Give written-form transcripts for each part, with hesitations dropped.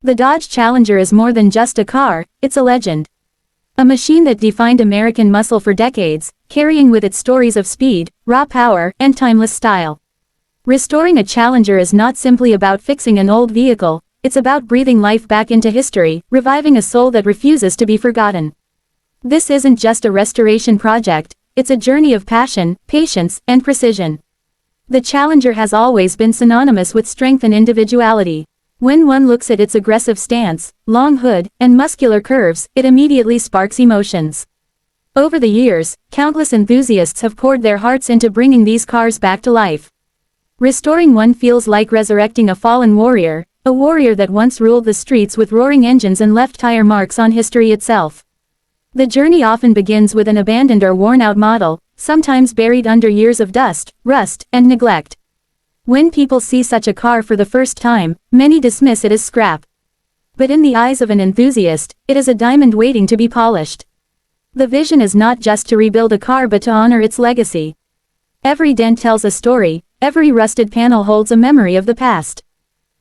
The Dodge Challenger is more than just a car, it's a legend. A machine that defined American muscle for decades, carrying with it stories of speed, raw power, and timeless style. Restoring a Challenger is not simply about fixing an old vehicle, it's about breathing life back into history, reviving a soul that refuses to be forgotten. This isn't just a restoration project, it's a journey of passion, patience, and precision. The Challenger has always been synonymous with strength and individuality. When one looks at its aggressive stance, long hood, and muscular curves, it immediately sparks emotions. Over the years, countless enthusiasts have poured their hearts into bringing these cars back to life. Restoring one feels like resurrecting a fallen warrior, a warrior that once ruled the streets with roaring engines and left tire marks on history itself. The journey often begins with an abandoned or worn-out model, sometimes buried under years of dust, rust, and neglect. When people see such a car for the first time, many dismiss it as scrap. But in the eyes of an enthusiast, it is a diamond waiting to be polished. The vision is not just to rebuild a car but to honor its legacy. Every dent tells a story, every rusted panel holds a memory of the past.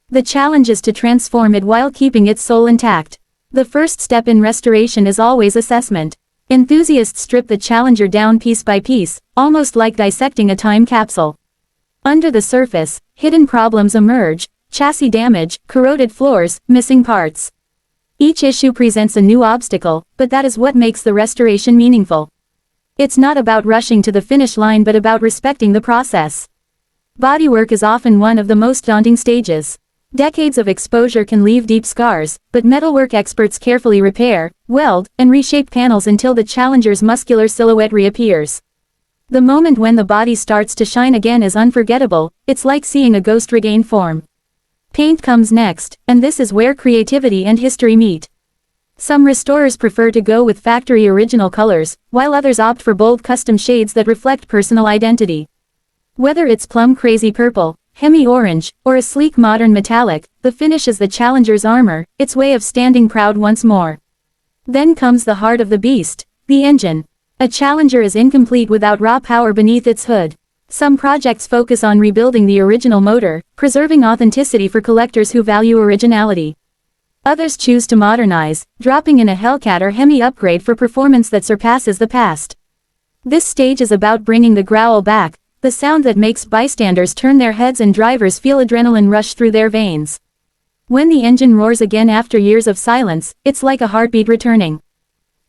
The challenge is to transform it while keeping its soul intact. The first step in restoration is always assessment. Enthusiasts strip the Challenger down piece by piece, almost like dissecting a time capsule. Under the surface, hidden problems emerge: chassis damage, corroded floors, missing parts. Each issue presents a new obstacle, but that is what makes the restoration meaningful. It's not about rushing to the finish line but about respecting the process. Bodywork is often one of the most daunting stages. Decades of exposure can leave deep scars, but metalwork experts carefully repair, weld, and reshape panels until the Challenger's muscular silhouette reappears. The moment when the body starts to shine again is unforgettable, it's like seeing a ghost regain form. Paint comes next, and this is where creativity and history meet. Some restorers prefer to go with factory original colors, while others opt for bold custom shades that reflect personal identity. Whether it's plum crazy purple, Hemi orange, or a sleek modern metallic, the finish is the Challenger's armor, its way of standing proud once more. Then comes the heart of the beast, the engine. A Challenger is incomplete without raw power beneath its hood. Some projects focus on rebuilding the original motor, preserving authenticity for collectors who value originality. Others choose to modernize, dropping in a Hellcat or Hemi upgrade for performance that surpasses the past. This stage is about bringing the growl back, the sound that makes bystanders turn their heads and drivers feel adrenaline rush through their veins. When the engine roars again after years of silence, it's like a heartbeat returning.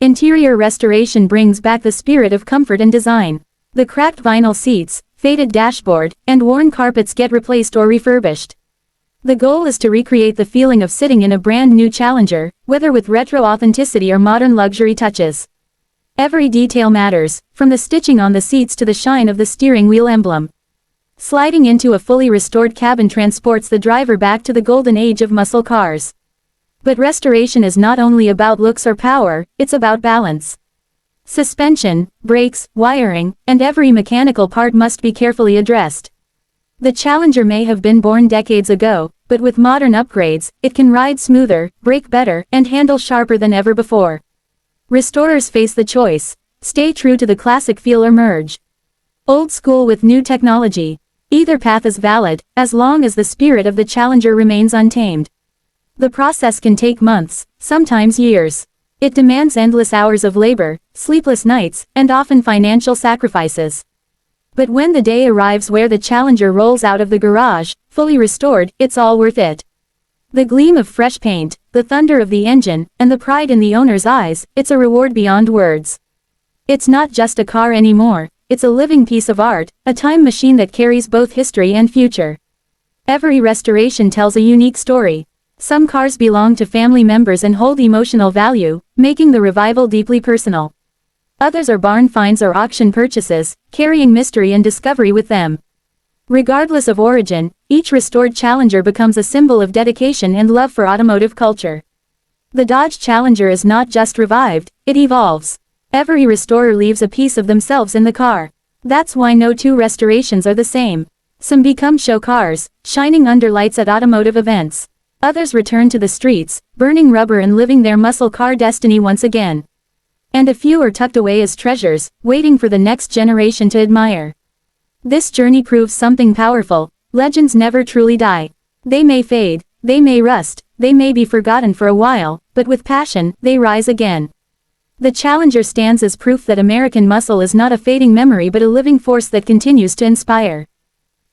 Interior restoration brings back the spirit of comfort and design. The cracked vinyl seats, faded dashboard, and worn carpets get replaced or refurbished. The goal is to recreate the feeling of sitting in a brand new Challenger, whether with retro authenticity or modern luxury touches. Every detail matters, from the stitching on the seats to the shine of the steering wheel emblem. Sliding into a fully restored cabin transports the driver back to the golden age of muscle cars. But restoration is not only about looks or power, it's about balance. Suspension, brakes, wiring, and every mechanical part must be carefully addressed. The Challenger may have been born decades ago, but with modern upgrades, it can ride smoother, brake better, and handle sharper than ever before. Restorers face the choice: stay true to the classic feel or merge. Old school with new technology. Either path is valid, as long as the spirit of the Challenger remains untamed. The process can take months, sometimes years. It demands endless hours of labor, sleepless nights, and often financial sacrifices. But when the day arrives where the Challenger rolls out of the garage, fully restored, it's all worth it. The gleam of fresh paint, the thunder of the engine, and the pride in the owner's eyes, it's a reward beyond words. It's not just a car anymore, it's a living piece of art, a time machine that carries both history and future. Every restoration tells a unique story. Some cars belong to family members and hold emotional value, making the revival deeply personal. Others are barn finds or auction purchases, carrying mystery and discovery with them. Regardless of origin, each restored Challenger becomes a symbol of dedication and love for automotive culture. The Dodge Challenger is not just revived, it evolves. Every restorer leaves a piece of themselves in the car. That's why no two restorations are the same. Some become show cars, shining under lights at automotive events. Others return to the streets, burning rubber and living their muscle car destiny once again. And a few are tucked away as treasures, waiting for the next generation to admire. This journey proves something powerful: legends never truly die. They may fade, they may rust, they may be forgotten for a while, but with passion, they rise again. The Challenger stands as proof that American muscle is not a fading memory but a living force that continues to inspire.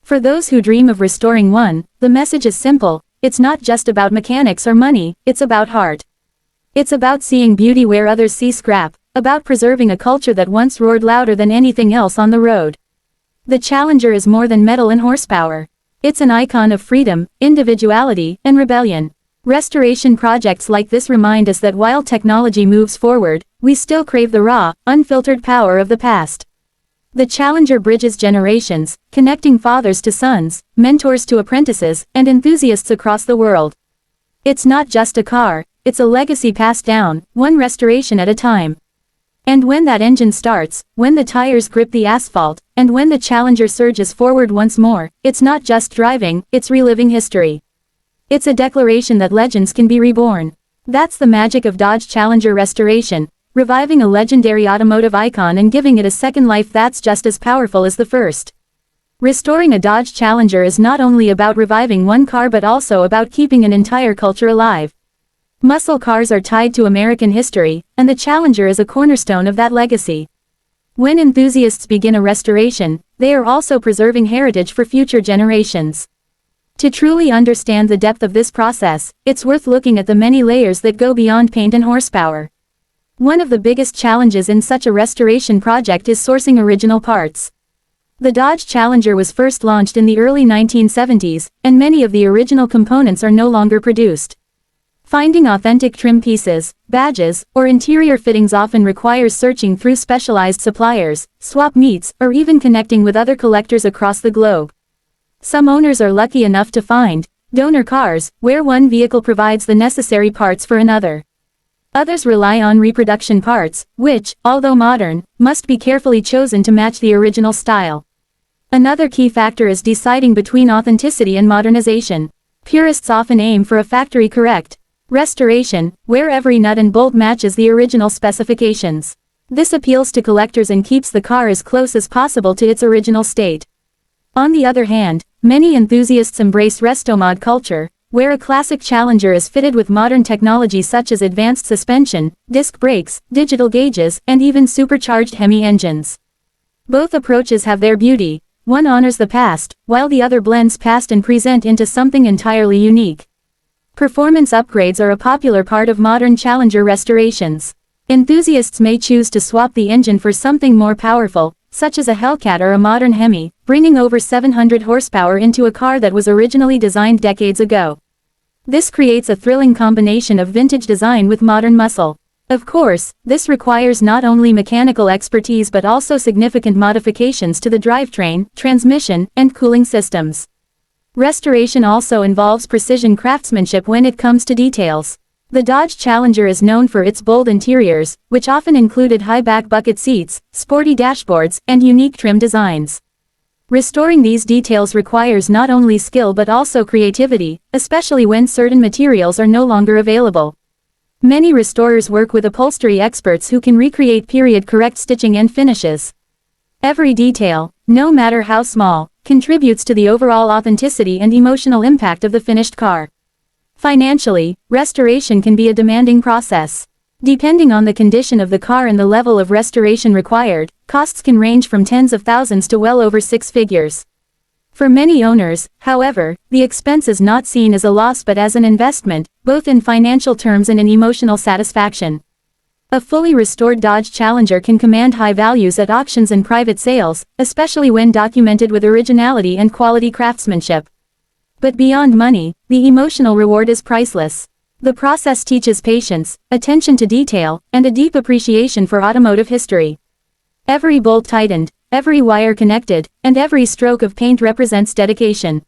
For those who dream of restoring one, the message is simple: it's not just about mechanics or money, it's about heart. It's about seeing beauty where others see scrap, about preserving a culture that once roared louder than anything else on the road. The Challenger is more than metal and horsepower. It's an icon of freedom, individuality, and rebellion. Restoration projects like this remind us that while technology moves forward, we still crave the raw, unfiltered power of the past. The Challenger bridges generations, connecting fathers to sons, mentors to apprentices, and enthusiasts across the world. It's not just a car, it's a legacy passed down, one restoration at a time. And when that engine starts, when the tires grip the asphalt, and when the Challenger surges forward once more, it's not just driving, it's reliving history. It's a declaration that legends can be reborn. That's the magic of Dodge Challenger restoration, reviving a legendary automotive icon and giving it a second life that's just as powerful as the first. Restoring a Dodge Challenger is not only about reviving one car but also about keeping an entire culture alive. Muscle cars are tied to American history, and the Challenger is a cornerstone of that legacy. When enthusiasts begin a restoration, they are also preserving heritage for future generations. To truly understand the depth of this process, it's worth looking at the many layers that go beyond paint and horsepower. One of the biggest challenges in such a restoration project is sourcing original parts. The Dodge Challenger was first launched in the early 1970s, and many of the original components are no longer produced. Finding authentic trim pieces, badges, or interior fittings often requires searching through specialized suppliers, swap meets, or even connecting with other collectors across the globe. Some owners are lucky enough to find donor cars, where one vehicle provides the necessary parts for another. Others rely on reproduction parts, which, although modern, must be carefully chosen to match the original style. Another key factor is deciding between authenticity and modernization. Purists often aim for a factory-correct restoration, where every nut and bolt matches the original specifications. This appeals to collectors and keeps the car as close as possible to its original state. On the other hand, many enthusiasts embrace restomod culture, where a classic Challenger is fitted with modern technology such as advanced suspension, disc brakes, digital gauges, and even supercharged Hemi engines. Both approaches have their beauty. One honors the past, while the other blends past and present into something entirely unique. Performance upgrades are a popular part of modern Challenger restorations. Enthusiasts may choose to swap the engine for something more powerful, such as a Hellcat or a modern Hemi, bringing over 700 horsepower into a car that was originally designed decades ago. This creates a thrilling combination of vintage design with modern muscle. Of course, this requires not only mechanical expertise but also significant modifications to the drivetrain, transmission, and cooling systems. Restoration also involves precision craftsmanship when it comes to details. The Dodge Challenger is known for its bold interiors, which often included high-back bucket seats, sporty dashboards, and unique trim designs. Restoring these details requires not only skill but also creativity, especially when certain materials are no longer available. Many restorers work with upholstery experts who can recreate period-correct stitching and finishes. Every detail, no matter how small, contributes to the overall authenticity and emotional impact of the finished car. Financially, restoration can be a demanding process. Depending on the condition of the car and the level of restoration required, costs can range from tens of thousands to well over six figures. For many owners, however, the expense is not seen as a loss but as an investment, both in financial terms and in emotional satisfaction. A fully restored Dodge Challenger can command high values at auctions and private sales, especially when documented with originality and quality craftsmanship. But beyond money, the emotional reward is priceless. The process teaches patience, attention to detail, and a deep appreciation for automotive history. Every bolt tightened, every wire connected, and every stroke of paint represents dedication.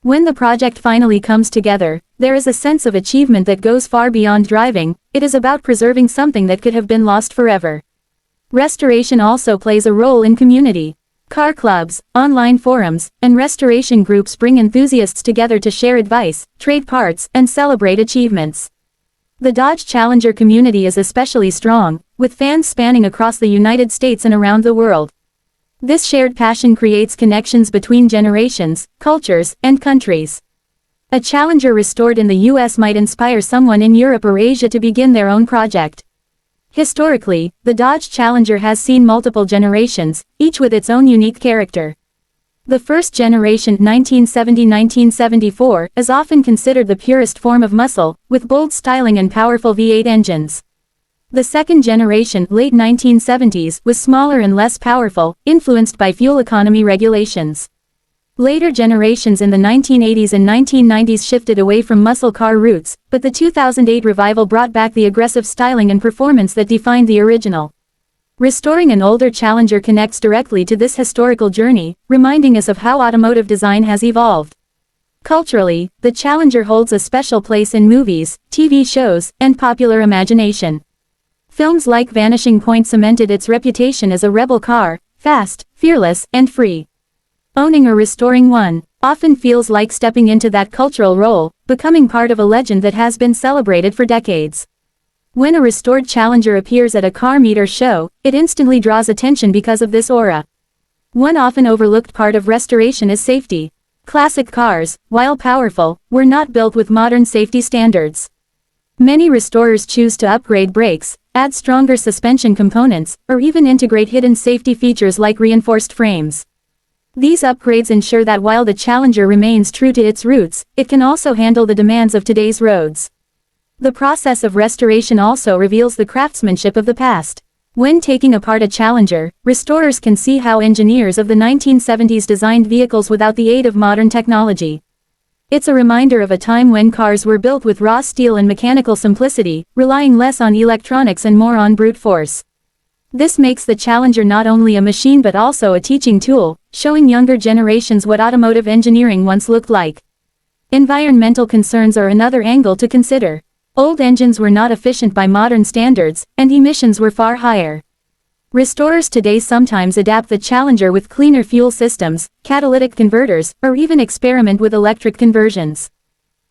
When the project finally comes together, there is a sense of achievement that goes far beyond driving. It is about preserving something that could have been lost forever. Restoration also plays a role in community. Car clubs, online forums, and restoration groups bring enthusiasts together to share advice, trade parts, and celebrate achievements. The Dodge Challenger community is especially strong, with fans spanning across the United States and around the world. This shared passion creates connections between generations, cultures, and countries. A Challenger restored in the US might inspire someone in Europe or Asia to begin their own project. Historically, the Dodge Challenger has seen multiple generations, each with its own unique character. The first generation 1970–1974 is often considered the purest form of muscle, with bold styling and powerful V8 engines. The second generation late 1970s was smaller and less powerful, influenced by fuel economy regulations. Later generations in the 1980s and 1990s shifted away from muscle car roots, but the 2008 revival brought back the aggressive styling and performance that defined the original. Restoring an older Challenger connects directly to this historical journey, reminding us of how automotive design has evolved. Culturally, the Challenger holds a special place in movies, TV shows, and popular imagination. Films like Vanishing Point cemented its reputation as a rebel car, fast, fearless, and free. Owning or restoring one often feels like stepping into that cultural role, becoming part of a legend that has been celebrated for decades. When a restored Challenger appears at a car meet or show, it instantly draws attention because of this aura. One often overlooked part of restoration is safety. Classic cars, while powerful, were not built with modern safety standards. Many restorers choose to upgrade brakes, add stronger suspension components, or even integrate hidden safety features like reinforced frames. These upgrades ensure that while the Challenger remains true to its roots, it can also handle the demands of today's roads. The process of restoration also reveals the craftsmanship of the past. When taking apart a Challenger, restorers can see how engineers of the 1970s designed vehicles without the aid of modern technology. It's a reminder of a time when cars were built with raw steel and mechanical simplicity, relying less on electronics and more on brute force. This makes the Challenger not only a machine but also a teaching tool, showing younger generations what automotive engineering once looked like. Environmental concerns are another angle to consider. Old engines were not efficient by modern standards, and emissions were far higher. Restorers today sometimes adapt the Challenger with cleaner fuel systems, catalytic converters, or even experiment with electric conversions.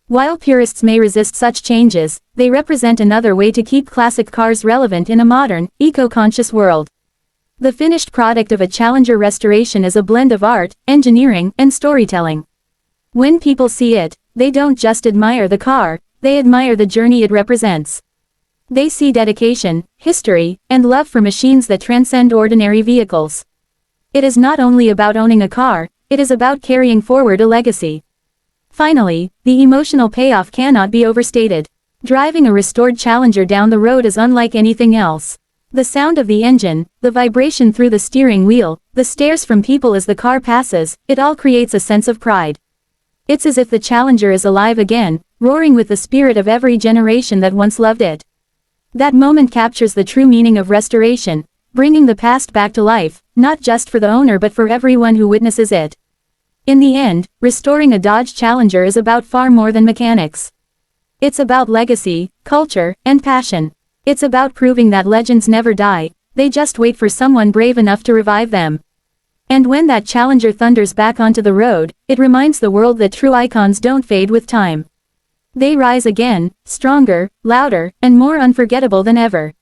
While purists may resist such changes, they represent another way to keep classic cars relevant in a modern, eco-conscious world. The finished product of a Challenger restoration is a blend of art, engineering, and storytelling. When people see it, they don't just admire the car, they admire the journey it represents. They see dedication, history, and love for machines that transcend ordinary vehicles. It is not only about owning a car, it is about carrying forward a legacy. Finally, the emotional payoff cannot be overstated. Driving a restored Challenger down the road is unlike anything else. The sound of the engine, the vibration through the steering wheel, the stares from people as the car passes, it all creates a sense of pride. It's as if the Challenger is alive again, roaring with the spirit of every generation that once loved it. That moment captures the true meaning of restoration, bringing the past back to life, not just for the owner but for everyone who witnesses it. In the end, restoring a Dodge Challenger is about far more than mechanics. It's about legacy, culture, and passion. It's about proving that legends never die, they just wait for someone brave enough to revive them. And when that Challenger thunders back onto the road, it reminds the world that true icons don't fade with time. They rise again, stronger, louder, and more unforgettable than ever.